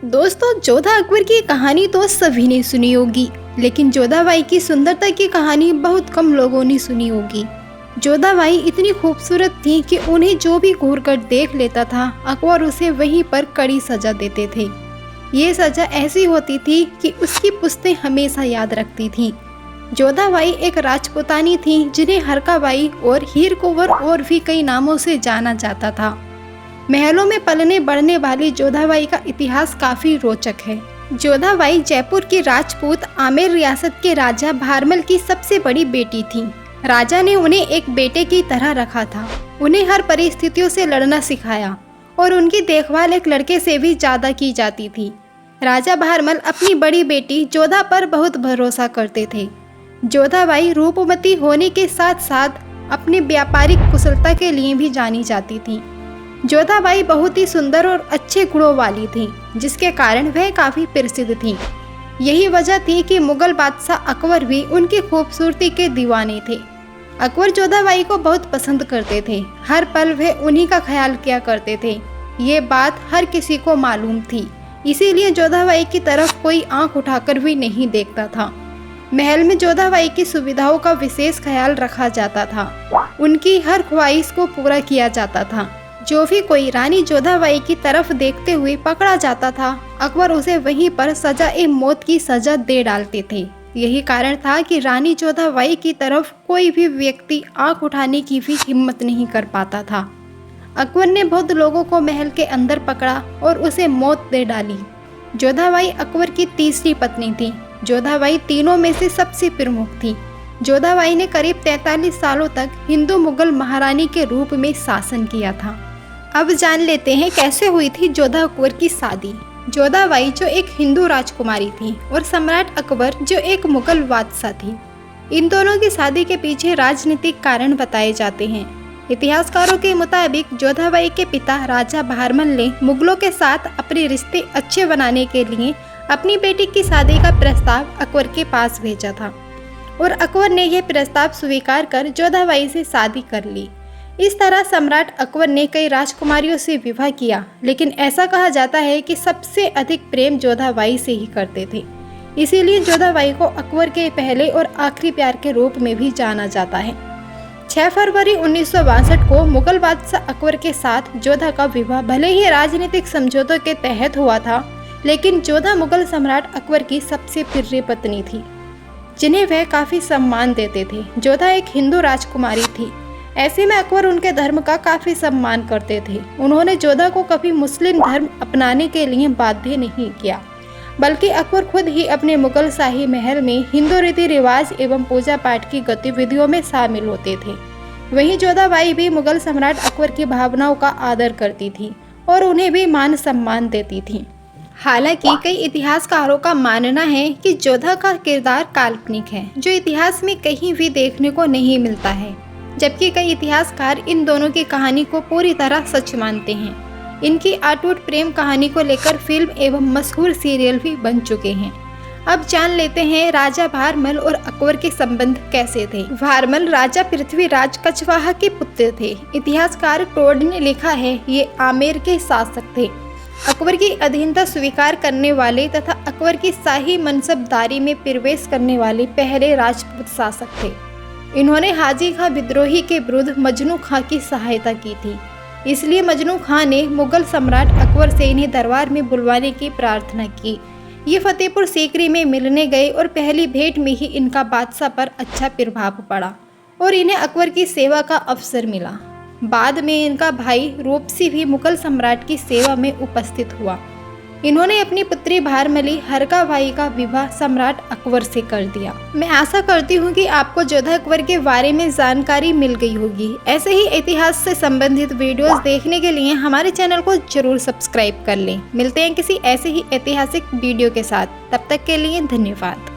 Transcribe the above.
दोस्तों, जोधा अकबर की कहानी तो सभी ने सुनी होगी, लेकिन जोधाबाई की सुंदरता की कहानी बहुत कम लोगों ने सुनी होगी। जोधाबाई इतनी खूबसूरत थी कि उन्हें जो भी घूर कर देख लेता था, अकबर उसे वहीं पर कड़ी सजा देते थे। ये सजा ऐसी होती थी कि उसकी पुश्तें हमेशा याद रखती थीं। जोधाबाई एक राजपुतानी थी जिन्हें हरकाबाई और हीर कुंवर और भी कई नामों से जाना जाता था। महलों में पलने बढ़ने वाली जोधाबाई का इतिहास काफी रोचक है। जोधाबाई जयपुर की राजपूत आमेर रियासत के राजा भारमल की सबसे बड़ी बेटी थी। राजा ने उन्हें एक बेटे की तरह रखा था, उन्हें हर परिस्थितियों से लड़ना सिखाया और उनकी देखभाल एक लड़के से भी ज्यादा की जाती थी। राजा भारमल अपनी बड़ी बेटी जोधा पर बहुत भरोसा करते थे। जोधाबाई रूपवती होने के साथ साथ अपनी व्यापारिक कुशलता के लिए भी जानी जाती थी। जोधाबाई बहुत ही सुंदर और अच्छे गुणों वाली थी, जिसके कारण वह काफी प्रसिद्ध थी। यही वजह थी कि मुगल बादशाह अकबर भी उनकी खूबसूरती के दीवाने थे। अकबर जोधाबाई को बहुत पसंद करते थे, हर पल वह उन्हीं का ख्याल किया करते थे। ये बात हर किसी को मालूम थी, इसीलिए जोधाबाई की तरफ कोई आंख उठाकर भी नहीं देखता था। महल में जोधाबाई की सुविधाओं का विशेष ख्याल रखा जाता था, उनकी हर ख्वाहिश को पूरा किया जाता था। जो भी कोई रानी जोधाबाई की तरफ देखते हुए पकड़ा जाता था, अकबर उसे वहीं पर मौत की सजा दे डालते थे। यही कारण था कि रानी जोधाबाई की तरफ कोई भी व्यक्ति आंख उठाने की भी हिम्मत नहीं कर पाता था। अकबर ने बहुत लोगों को महल के अंदर पकड़ा और उसे मौत दे डाली। जोधाबाई अकबर की तीसरी पत्नी थी। जोधाबाई तीनों में से सबसे प्रमुख थी। जोधाबाई ने करीब 43 सालों तक हिंदू मुगल महारानी के रूप में शासन किया था। अब जान लेते हैं कैसे हुई थी जोधा अकबर की शादी। जोधाबाई जो एक हिंदू राजकुमारी थी और सम्राट अकबर जो एक मुगल बादशाह थी। इन दोनों की शादी के पीछे राजनीतिक कारण बताए जाते हैं। इतिहासकारों के मुताबिक जोधाबाई के पिता राजा भारमल ने मुगलों के साथ अपने रिश्ते अच्छे बनाने के लिए अपनी बेटी की शादी का प्रस्ताव अकबर के पास भेजा था और अकबर ने यह प्रस्ताव स्वीकार कर जोधाबाई से शादी कर ली। इस तरह सम्राट अकबर ने कई राजकुमारियों से विवाह किया, लेकिन ऐसा कहा जाता है कि सबसे अधिक प्रेम जोधाबाई से ही करते थे। इसीलिए जोधाबाई को अकबर के पहले और आखिरी प्यार के रूप में भी जाना जाता है। 6 फरवरी 1962 को मुगल बादशाह अकबर के साथ जोधा का विवाह भले ही राजनीतिक समझौतों के तहत हुआ था, लेकिन जोधा मुगल सम्राट अकबर की सबसे प्रिय पत्नी थी, जिन्हें वह काफी सम्मान देते थे। जोधा एक हिंदू राजकुमारी थी, ऐसे में अकबर उनके धर्म का काफी सम्मान करते थे। उन्होंने जोधा को कभी मुस्लिम धर्म अपनाने के लिए बाध्य नहीं किया, बल्कि अकबर खुद ही अपने मुगल शाही महल में हिंदू रीति रिवाज एवं पूजा पाठ की गतिविधियों में शामिल होते थे। वहीं जोधाबाई भी मुगल सम्राट अकबर की भावनाओं का आदर करती थी और उन्हें भी मान सम्मान देती थी। हालांकि कई इतिहासकारों का मानना है कि जोधा का किरदार काल्पनिक है, जो इतिहास में कहीं भी देखने को नहीं मिलता है, जबकि कई इतिहासकार इन दोनों की कहानी को पूरी तरह सच मानते हैं। इनकी अटूट प्रेम कहानी को लेकर फिल्म एवं मशहूर सीरियल भी बन चुके हैं। अब जान लेते हैं राजा भारमल और अकबर के संबंध कैसे थे। भारमल राजा पृथ्वीराज कछवाहा के पुत्र थे। इतिहासकार टोड ने लिखा है, ये आमेर के शासक थे, अकबर की अधीनता स्वीकार करने वाले तथा अकबर की शाही मनसबदारी में प्रवेश करने वाले पहले राजपूत शासक थे। इन्होंने हाजी खां विद्रोही के विरुद्ध मजनू खां की सहायता की थी, इसलिए मजनू खां ने मुगल सम्राट अकबर से इन्हें दरबार में बुलवाने की प्रार्थना की। ये फतेहपुर सीकरी में मिलने गए और पहली भेंट में ही इनका बादशाह पर अच्छा प्रभाव पड़ा और इन्हें अकबर की सेवा का अवसर मिला। बाद में इनका भाई रूपसी भी मुगल सम्राट की सेवा में उपस्थित हुआ। इन्होंने अपनी पुत्री भारमली हरकाबाई का विवाह सम्राट अकबर से कर दिया। मैं आशा करती हूँ कि आपको जोधा अकबर के बारे में जानकारी मिल गई होगी। ऐसे ही इतिहास से संबंधित वीडियोस देखने के लिए हमारे चैनल को जरूर सब्सक्राइब कर लें। मिलते हैं किसी ऐसे ही ऐतिहासिक वीडियो के साथ, तब तक के लिए धन्यवाद।